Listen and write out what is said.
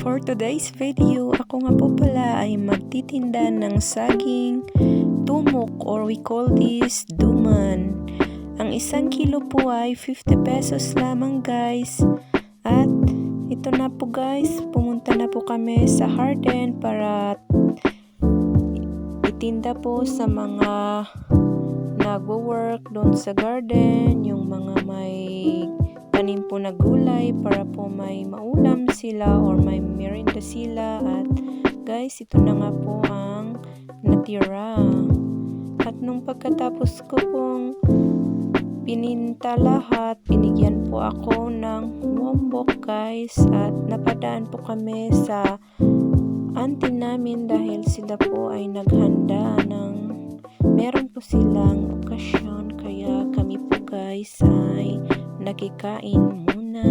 For today's video, ako nga po pala ay magtitinda ng saging tumok or we call this duman. Ang 1 kilo po ay 50 pesos lamang guys. At ito na po guys, pumunta na po kami sa Harden para itinda po sa mga nagwo-work doon sa garden, yung mga may tanim po na gulay para po may maulam sila or may merienda sila. At guys, ito na nga po ang natira. At nung pagkatapos ko pong pininta lahat, binigyan po ako ng wombok guys. At napadaan po kami sa auntie namin dahil sila po ay naghanda ng meron po silang okasyon, kaya kami po guys ay nakikain muna.